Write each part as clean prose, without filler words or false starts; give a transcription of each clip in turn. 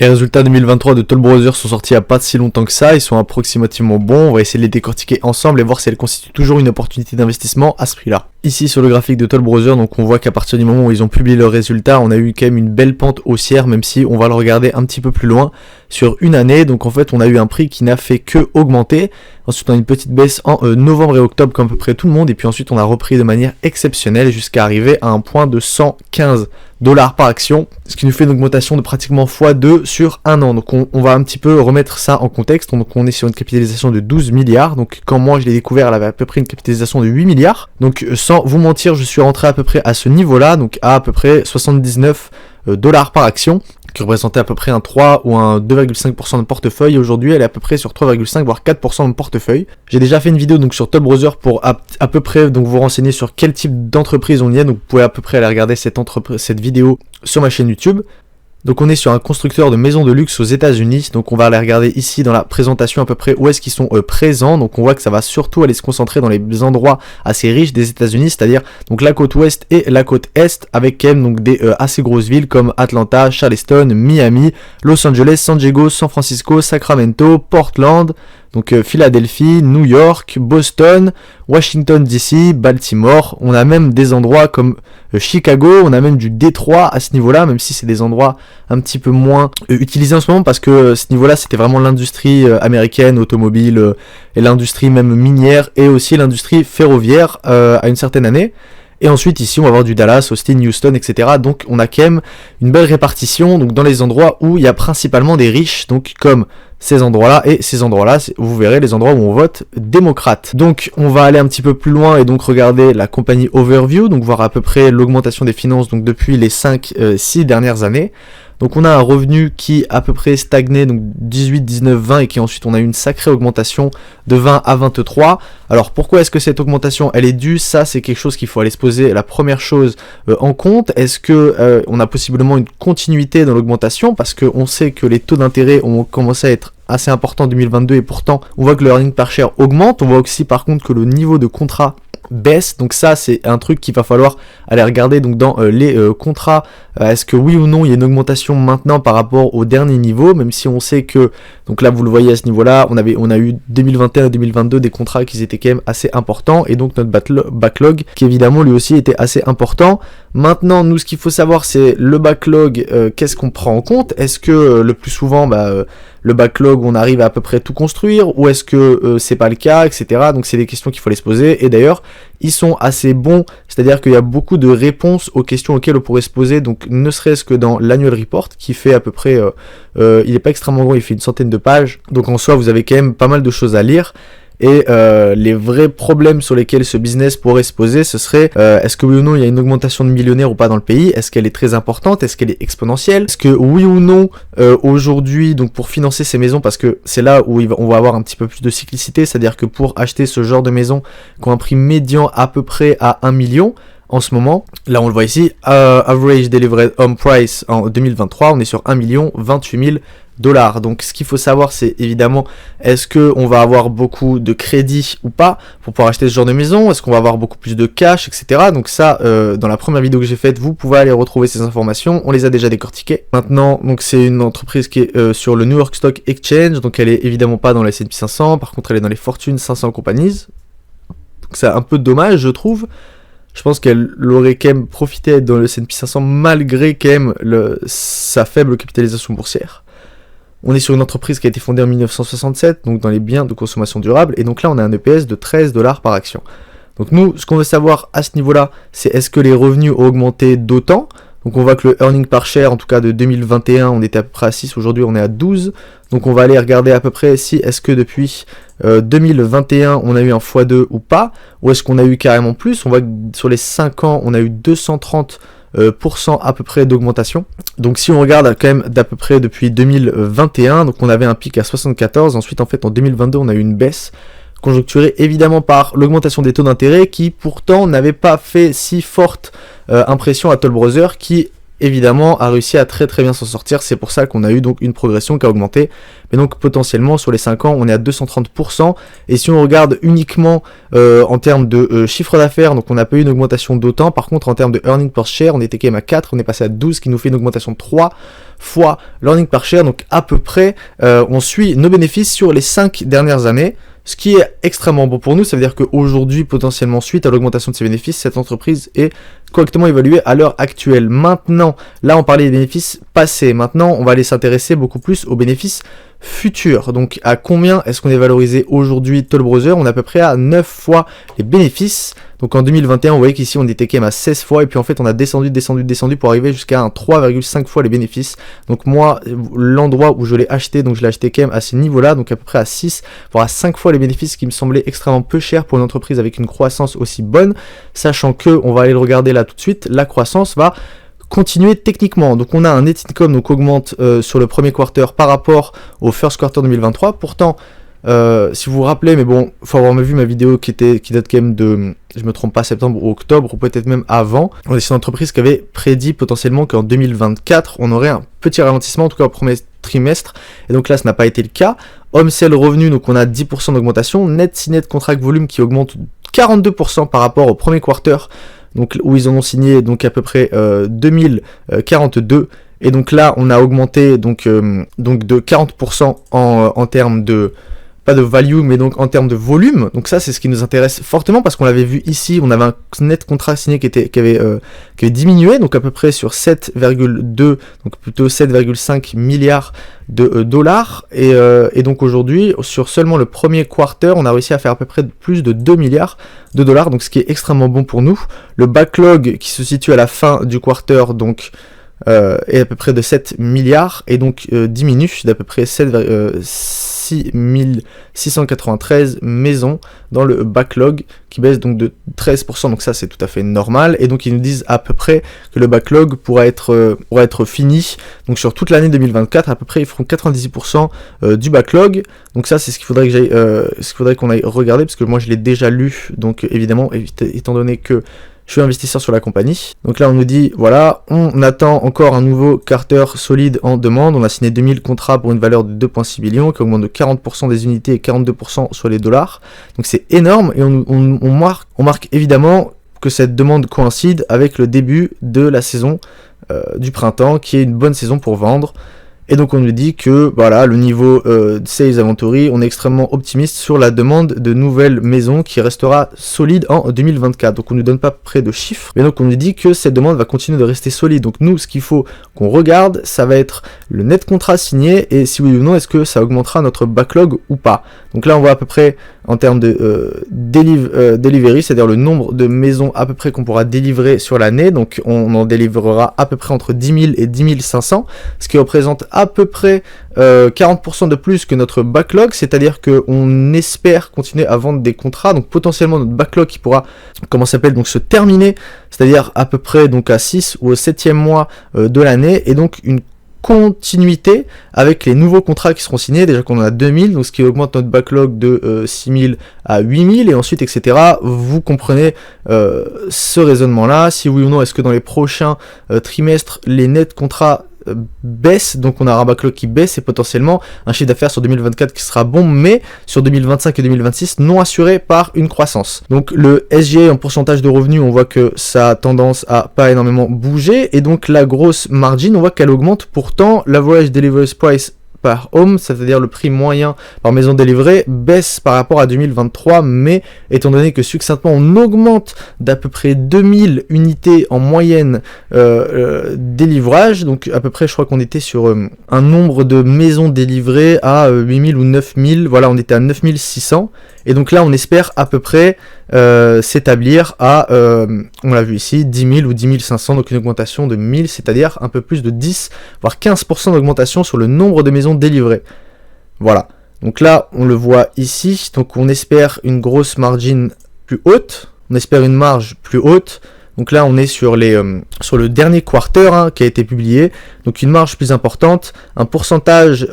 Les résultats 2023 de Toll Brothers sont sortis il n'y a pas si longtemps que ça, ils sont approximativement bons, on va essayer de les décortiquer ensemble et voir si elles constituent toujours une opportunité d'investissement à ce prix-là. Ici sur le graphique de Toll Brothers, donc on voit qu'à partir du moment où ils ont publié leurs résultats, on a eu quand même une belle pente haussière, même si on va le regarder un petit peu plus loin sur une année. Donc en fait on a eu un prix qui n'a fait que augmenter. Ensuite on a une petite baisse en novembre et octobre comme à peu près tout le monde, et puis ensuite on a repris de manière exceptionnelle jusqu'à arriver à un point de 115 $ par action, ce qui nous fait une augmentation de pratiquement x2 sur un an. Donc on va un petit peu remettre ça en contexte. Donc on est sur une capitalisation de 12 milliards. Donc quand moi je l'ai découvert, elle avait à peu près une capitalisation de 8 milliards. Donc sans vous mentir, je suis rentré à peu près à ce niveau-là, donc à peu près 79 $ par action, qui représentait à peu près un 3 ou un 2,5% de portefeuille. Aujourd'hui, elle est à peu près sur 3,5 voire 4% de portefeuille. J'ai déjà fait une vidéo donc sur Toll Brothers pour à peu près donc vous renseigner sur quel type d'entreprise on y est. Donc vous pouvez à peu près aller regarder cette vidéo sur ma chaîne YouTube. Donc on est sur un constructeur de maisons de luxe aux États-Unis. Donc on va aller regarder ici dans la présentation à peu près où est-ce qu'ils sont présents. Donc on voit que ça va surtout aller se concentrer dans les endroits assez riches des États-Unis, c'est-à-dire donc la côte ouest et la côte est, avec quand même donc des assez grosses villes comme Atlanta, Charleston, Miami, Los Angeles, San Diego, San Francisco, Sacramento, Portland, donc Philadelphie, New York, Boston, Washington DC, Baltimore. On a même des endroits comme Chicago, on a même du Détroit à ce niveau-là, même si c'est des endroits un petit peu moins utilisés en ce moment, parce que ce niveau-là c'était vraiment l'industrie américaine, automobile, et l'industrie même minière, et aussi l'industrie ferroviaire à une certaine année. Et ensuite ici on va avoir du Dallas, Austin, Houston, etc. Donc on a quand même une belle répartition donc dans les endroits où il y a principalement des riches, donc comme ces endroits-là et ces endroits-là, vous verrez les endroits où on vote démocrate. Donc on va aller un petit peu plus loin et donc regarder la compagnie Overview, donc voir à peu près l'augmentation des finances donc depuis les 5-6 dernières années. Donc on a un revenu qui à peu près stagné, donc 18, 19, 20, et qui ensuite on a eu une sacrée augmentation de 20 à 23. Alors pourquoi est-ce que cette augmentation elle est due? Ça c'est quelque chose qu'il faut aller se poser la première chose en compte. Est-ce que on a possiblement une continuité dans l'augmentation, parce qu'on sait que les taux d'intérêt ont commencé à être assez importants en 2022 et pourtant on voit que le earning per share augmente. On voit aussi par contre que le niveau de contrat baisse, donc ça c'est un truc qu'il va falloir aller regarder donc dans les contrats, est-ce que oui ou non il y a une augmentation maintenant par rapport au dernier niveau, même si on sait que, donc là vous le voyez à ce niveau là, on a eu 2021 et 2022 des contrats qui étaient quand même assez importants, et donc notre backlog qui évidemment lui aussi était assez important. Maintenant nous ce qu'il faut savoir c'est le backlog, qu'est-ce qu'on prend en compte? Est-ce que le plus souvent le backlog on arrive à peu près tout construire, ou est-ce que c'est pas le cas, etc. Donc c'est des questions qu'il faut aller se poser, et d'ailleurs ils sont assez bons, c'est-à-dire qu'il y a beaucoup de réponses aux questions auxquelles on pourrait se poser, donc ne serait-ce que dans l'annual report qui fait à peu près, il est pas extrêmement grand, il fait une centaine de pages, donc en soi vous avez quand même pas mal de choses à lire. Et les vrais problèmes sur lesquels ce business pourrait se poser, ce serait est-ce que oui ou non il y a une augmentation de millionnaires ou pas dans le pays? Est-ce qu'elle est très importante? Est-ce qu'elle est exponentielle? Est-ce que oui ou non aujourd'hui, donc pour financer ces maisons, parce que c'est là où on va avoir un petit peu plus de cyclicité, c'est-à-dire que pour acheter ce genre de maison qui ont un prix médian à peu près à 1 million en ce moment, là on le voit ici, average delivered home price en 2023, on est sur 1 028 000 $. Donc ce qu'il faut savoir c'est évidemment, est-ce que on va avoir beaucoup de crédit ou pas pour pouvoir acheter ce genre de maison, est-ce qu'on va avoir beaucoup plus de cash, etc. Donc ça dans la première vidéo que j'ai faite vous pouvez aller retrouver ces informations, on les a déjà décortiquées. Maintenant donc c'est une entreprise qui est sur le New York Stock Exchange, donc elle est évidemment pas dans la S&P 500, par contre elle est dans les Fortune 500 companies, donc c'est un peu dommage je trouve. Je pense qu'elle aurait quand même profité d'être dans le S&P 500 malgré quand même sa faible capitalisation boursière. On est sur une entreprise qui a été fondée en 1967, donc dans les biens de consommation durable, et donc là on a un EPS de 13 $ par action. Donc nous, ce qu'on veut savoir à ce niveau-là, c'est est-ce que les revenus ont augmenté d'autant? Donc on voit que le earning per share, en tout cas de 2021, on était à peu près à 6, aujourd'hui on est à 12. Donc on va aller regarder à peu près si est-ce que depuis 2021 on a eu un x2 ou pas, ou est-ce qu'on a eu carrément plus. On voit que sur les 5 ans on a eu 230% à peu près d'augmentation. Donc si on regarde quand même d'à peu près depuis 2021, donc on avait un pic à 74, ensuite en fait en 2022 on a eu une baisse conjoncturée évidemment par l'augmentation des taux d'intérêt qui pourtant n'avait pas fait si forte impression à Toll Brothers, qui évidemment a réussi à très bien s'en sortir, c'est pour ça qu'on a eu donc une progression qui a augmenté, mais donc potentiellement sur les 5 ans on est à 230%, et si on regarde uniquement en termes de chiffre d'affaires, donc on n'a pas eu une augmentation d'autant, par contre en termes de earning per share, on était quand même à 4, on est passé à 12, ce qui nous fait une augmentation de 3 fois l'earning per share, donc à peu près on suit nos bénéfices sur les 5 dernières années, ce qui est extrêmement bon pour nous. Ça veut dire qu'aujourd'hui, potentiellement suite à l'augmentation de ses bénéfices, cette entreprise est correctement évaluée à l'heure actuelle. Maintenant, là on parlait des bénéfices passés, maintenant on va aller s'intéresser beaucoup plus aux bénéfices futurs. Donc à combien est-ce qu'on est valorisé aujourd'hui Toll Brothers? On est à peu près à 9 fois les bénéfices. Donc en 2021, vous voyez qu'ici on était quand même à 16 fois, et puis en fait on a descendu pour arriver jusqu'à un 3,5 fois les bénéfices. Donc moi, l'endroit où je l'ai acheté, donc je l'ai acheté quand même à ces niveaux-là, donc à peu près à 6, voire à 5 fois les bénéfices, qui me semblait extrêmement peu cher pour une entreprise avec une croissance aussi bonne, sachant que, on va aller le regarder là tout de suite, la croissance va continuer techniquement. Donc on a un net income donc augmente sur le premier quarter par rapport au first quarter 2023. Pourtant, si vous vous rappelez, mais bon, faut avoir vu ma vidéo qui date quand même de, je me trompe pas, septembre ou octobre, ou peut-être même avant. On est sur une entreprise qui avait prédit potentiellement qu'en 2024, on aurait un petit ralentissement, en tout cas au premier trimestre, et donc là, ce n'a pas été le cas. Home sale revenu, donc on a 10% d'augmentation. Net signet contract volume qui augmente 42% par rapport au premier quarter, donc où ils en ont signé donc à peu près 2042. Et donc là, on a augmenté donc de 40% en termes de, pas de value, mais donc en termes de volume. Donc ça, c'est ce qui nous intéresse fortement, parce qu'on l'avait vu ici, on avait un net contrat signé qui avait diminué, donc à peu près sur 7,2, donc plutôt 7,5 milliards de dollars, et donc aujourd'hui, sur seulement le premier quarter, on a réussi à faire à peu près plus de 2 milliards de dollars, donc ce qui est extrêmement bon pour nous. Le backlog qui se situe à la fin du quarter, donc est à peu près de 7 milliards, et donc diminue d'à peu près 693 maisons dans le backlog, qui baisse donc de 13%, donc ça c'est tout à fait normal, et donc ils nous disent à peu près que le backlog pourra être fini, donc sur toute l'année 2024, à peu près ils feront 98% du backlog, donc ça c'est ce qu'il faudrait qu'on aille regarder, parce que moi je l'ai déjà lu, donc évidemment, étant donné que je suis investisseur sur la compagnie. Donc là on nous dit, voilà, on attend encore un nouveau quarter solide en demande. On a signé 2000 contrats pour une valeur de 2,6 millions qui augmente de 40% des unités et 42% sur les dollars. Donc c'est énorme, et on marque évidemment que cette demande coïncide avec le début de la saison du printemps, qui est une bonne saison pour vendre. Et donc on nous dit que voilà, le niveau sales inventory, on est extrêmement optimiste sur la demande de nouvelles maisons qui restera solide en 2024. Donc on ne nous donne pas près de chiffres, mais donc on nous dit que cette demande va continuer de rester solide. Donc nous, ce qu'il faut qu'on regarde, ça va être le net contrat signé, et si oui ou non, est-ce que ça augmentera notre backlog ou pas. Donc là on voit à peu près en termes de delivery, c'est-à-dire le nombre de maisons à peu près qu'on pourra délivrer sur l'année. Donc on en délivrera à peu près entre 10 000 et 10 500, ce qui représente à peu près 40% de plus que notre backlog, c'est-à-dire qu'on espère continuer à vendre des contrats, donc potentiellement notre backlog qui pourra, donc se terminer, c'est-à-dire à peu près donc à 6 ou au 7e mois de l'année, et donc une continuité avec les nouveaux contrats qui seront signés, déjà qu'on en a 2000, donc ce qui augmente notre backlog de 6000 à 8000, et ensuite etc. Vous comprenez ce raisonnement là, si oui ou non est-ce que dans les prochains trimestres les nets contrats baisse, donc on a un backlog qui baisse, et potentiellement un chiffre d'affaires sur 2024 qui sera bon, mais sur 2025 et 2026 non assuré par une croissance. Donc le SG en pourcentage de revenus, on voit que ça a tendance à pas énormément bouger, et donc la grosse margin, on voit qu'elle augmente. Pourtant l'average delivery price par home, c'est-à-dire le prix moyen par maison délivrée, baisse par rapport à 2023, mais étant donné que succinctement on augmente d'à peu près 2000 unités en moyenne délivrage, donc à peu près je crois qu'on était sur un nombre de maisons délivrées à 8000 ou 9000, voilà, on était à 9600, et donc là on espère à peu près s'établir à, on l'a vu ici, 10 000 ou 10 500, donc une augmentation de 1000, c'est-à-dire un peu plus de 10 voire 15% d'augmentation sur le nombre de maisons délivrées. Voilà, donc là on le voit ici, donc on espère une grosse margin plus haute, on espère une marge plus haute. Donc là on est sur sur le dernier quarter qui a été publié, donc une marge plus importante, un pourcentage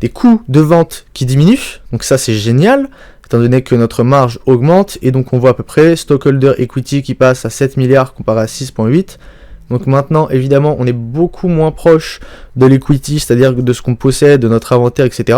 des coûts de vente qui diminuent, donc ça c'est génial, étant donné que notre marge augmente, et donc on voit à peu près stockholder equity qui passe à 7 milliards comparé à 6,8. Donc maintenant, évidemment, on est beaucoup moins proche de l'equity, c'est-à-dire de ce qu'on possède, de notre inventaire, etc.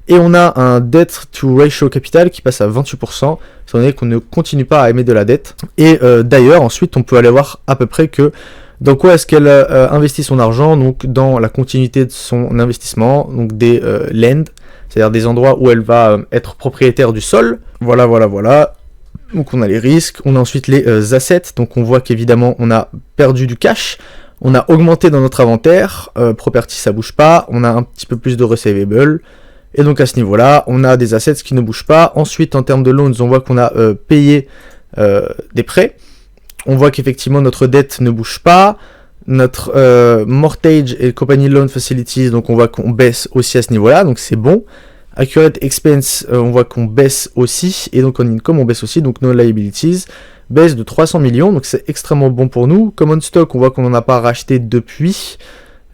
Et on a un debt to ratio capital qui passe à 28%, étant donné qu'on ne continue pas à émettre de la dette. Et d'ailleurs, ensuite, on peut aller voir à peu près que dans quoi est-ce qu'elle investit son argent, donc dans la continuité de son investissement, donc des land, c'est-à-dire des endroits où elle va être propriétaire du sol. Voilà. Donc on a les risques, on a ensuite les assets, donc on voit qu'évidemment on a perdu du cash, on a augmenté dans notre inventaire, property ça bouge pas, on a un petit peu plus de receivable, et donc à ce niveau-là, on a des assets qui ne bougent pas. Ensuite en termes de loans, on voit qu'on a payé des prêts, on voit qu'effectivement notre dette ne bouge pas, notre mortgage et company loan facilities, donc on voit qu'on baisse aussi à ce niveau-là, donc c'est bon. Accurate expense, on voit qu'on baisse aussi, et donc en income on baisse aussi, donc nos liabilities baisse de 300 millions, donc c'est extrêmement bon pour nous. Common stock, on voit qu'on n'en a pas racheté depuis,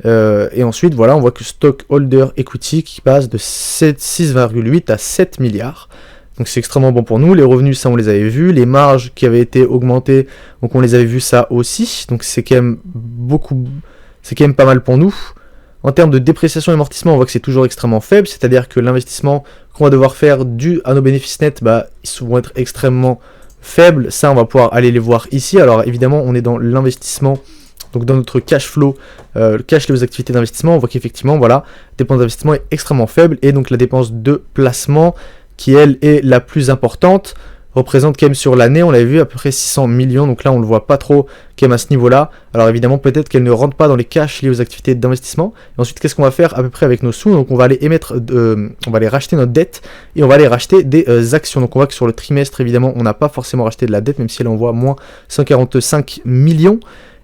et ensuite voilà, on voit que stockholder equity qui passe de 6,8 à 7 milliards, donc c'est extrêmement bon pour nous. Les revenus, ça on les avait vus, les marges qui avaient été augmentées, donc on les avait vus ça aussi, donc c'est quand même pas mal pour nous. En termes de dépréciation et amortissement, on voit que c'est toujours extrêmement faible, c'est-à-dire que l'investissement qu'on va devoir faire dû à nos bénéfices nets, ils vont être extrêmement faibles. Ça, on va pouvoir aller les voir ici. Alors évidemment, on est dans l'investissement, donc dans notre cash flow, le cash lié aux activités d'investissement, on voit qu'effectivement, voilà, la dépense d'investissement est extrêmement faible, et donc la dépense de placement, qui elle est la plus importante, représente quand même sur l'année, on l'avait vu, à peu près 600 millions, donc là on le voit pas trop quand même à ce niveau-là. Alors évidemment peut-être qu'elle ne rentre pas dans les cash liés aux activités d'investissement. Et ensuite qu'est-ce qu'on va faire à peu près avec nos sous? Donc on va aller on va aller racheter notre dette, et on va aller racheter des actions. Donc on voit que sur le trimestre évidemment on n'a pas forcément racheté de la dette, même si elle envoie moins 145 millions.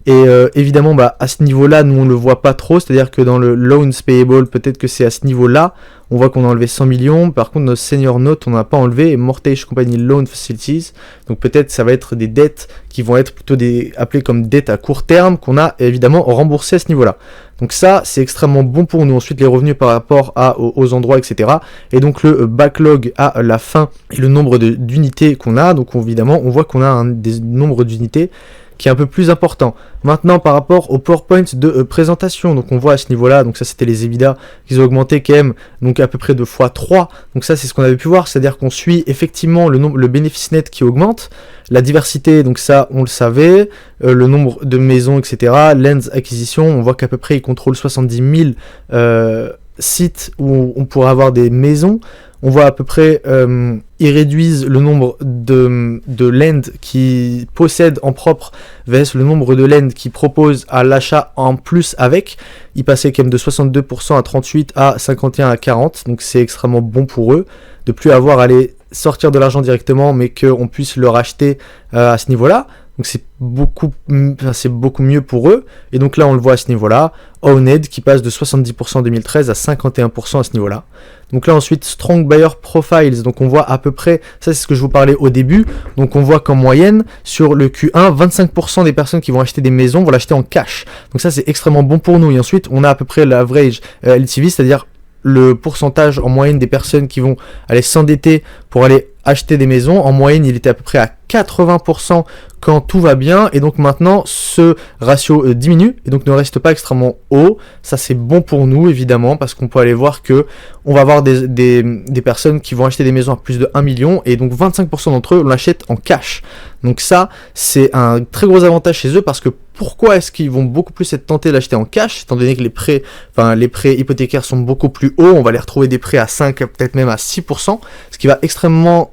Et évidemment à ce niveau-là nous on le voit pas trop, c'est-à-dire que dans le loans payable peut-être que c'est à ce niveau-là, on voit qu'on a enlevé 100 millions, par contre nos senior notes on n'a pas enlevé, et mortgage company loan facilities, donc peut-être ça va être des dettes qui vont être plutôt appelées comme dettes à court terme, qu'on a évidemment remboursé à ce niveau-là. Donc ça c'est extrêmement bon pour nous. Ensuite les revenus par rapport aux endroits, etc. Et donc le backlog à la fin et le nombre d'unités qu'on a, donc évidemment on voit qu'on a des nombres d'unités qui est un peu plus important. Maintenant par rapport au PowerPoint de présentation, donc on voit à ce niveau-là, donc ça c'était les EBITDA qu'ils ont augmenté quand même, donc à peu près de x3, donc ça c'est ce qu'on avait pu voir, c'est-à-dire qu'on suit effectivement le bénéfice net qui augmente, la diversité, donc ça on le savait, le nombre de maisons, etc., Lens acquisition, on voit qu'à peu près ils contrôlent 70 000 sites où on pourrait avoir des maisons. On voit à peu près, ils réduisent le nombre de land qui possèdent en propre versus le nombre de land qui proposent à l'achat en plus avec. Ils passaient quand même de 62% à 38% à 51% à 40%, donc c'est extrêmement bon pour eux de plus avoir à aller sortir de l'argent directement, mais qu'on puisse le racheter à ce niveau-là. Donc c'est beaucoup mieux pour eux. Et donc là on le voit à ce niveau-là, Owned qui passe de 70% en 2013 à 51% à ce niveau-là. Donc là ensuite Strong Buyer Profiles, donc on voit à peu près, ça c'est ce que je vous parlais au début, donc on voit qu'en moyenne sur le Q1, 25% des personnes qui vont acheter des maisons vont l'acheter en cash. Donc ça c'est extrêmement bon pour nous. Et ensuite on a à peu près l'average LTV, c'est-à-dire le pourcentage en moyenne des personnes qui vont aller s'endetter pour aller acheter des maisons. En moyenne il était à peu près à 80% quand tout va bien, et donc maintenant ce ratio diminue et donc ne reste pas extrêmement haut. Ça c'est bon pour nous évidemment, parce qu'on peut aller voir que on va avoir des personnes qui vont acheter des maisons à plus de 1 million, et donc 25% d'entre eux l'achètent en cash. Donc ça c'est un très gros avantage chez eux, parce que pourquoi est-ce qu'ils vont beaucoup plus être tentés d'acheter en cash, étant donné que les prêts hypothécaires sont beaucoup plus hauts, on va les retrouver des prêts à 5, peut-être même à 6%, ce qui va extrêmement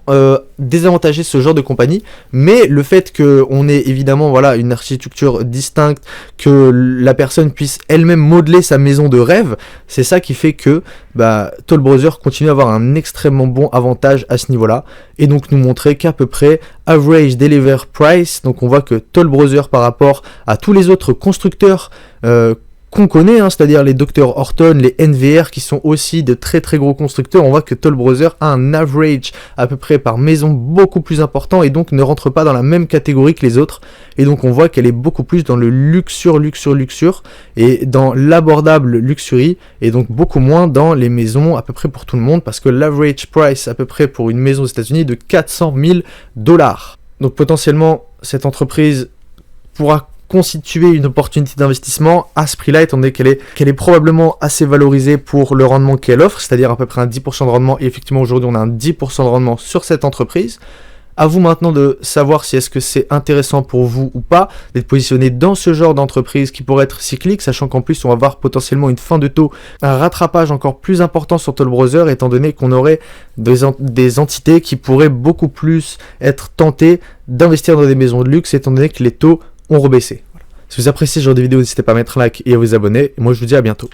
désavantager ce genre de compagnie. Mais le fait qu'on ait évidemment une architecture distincte, que la personne puisse elle-même modeler sa maison de rêve, c'est ça qui fait que Toll Brothers continue à avoir un extrêmement bon avantage à ce niveau-là, et donc nous montrer qu'à peu près average deliver price, donc on voit que Toll Brothers par rapport à tous les autres constructeurs qu'on connaît, hein, c'est-à-dire les Dr Horton, les NVR, qui sont aussi de très très gros constructeurs, on voit que Toll Brothers a un average à peu près par maison beaucoup plus important et donc ne rentre pas dans la même catégorie que les autres. Et donc on voit qu'elle est beaucoup plus dans le luxure et dans l'abordable luxury et donc beaucoup moins dans les maisons à peu près pour tout le monde parce que l'average price à peu près pour une maison aux États-Unis est de 400 000 $. Donc potentiellement cette entreprise pourra constituer une opportunité d'investissement à ce prix-là, étant donné qu'elle est probablement assez valorisée pour le rendement qu'elle offre, c'est-à-dire à peu près un 10% de rendement, et effectivement aujourd'hui on a un 10% de rendement sur cette entreprise. À vous maintenant de savoir si est-ce que c'est intéressant pour vous ou pas d'être positionné dans ce genre d'entreprise qui pourrait être cyclique, sachant qu'en plus on va avoir potentiellement une fin de taux, un rattrapage encore plus important sur Toll Brothers, étant donné qu'on aurait des entités qui pourraient beaucoup plus être tentées d'investir dans des maisons de luxe, étant donné que les taux ont rebaissé. Voilà. Si vous appréciez ce genre de vidéo, n'hésitez pas à mettre un like et à vous abonner. Et moi je vous dis à bientôt.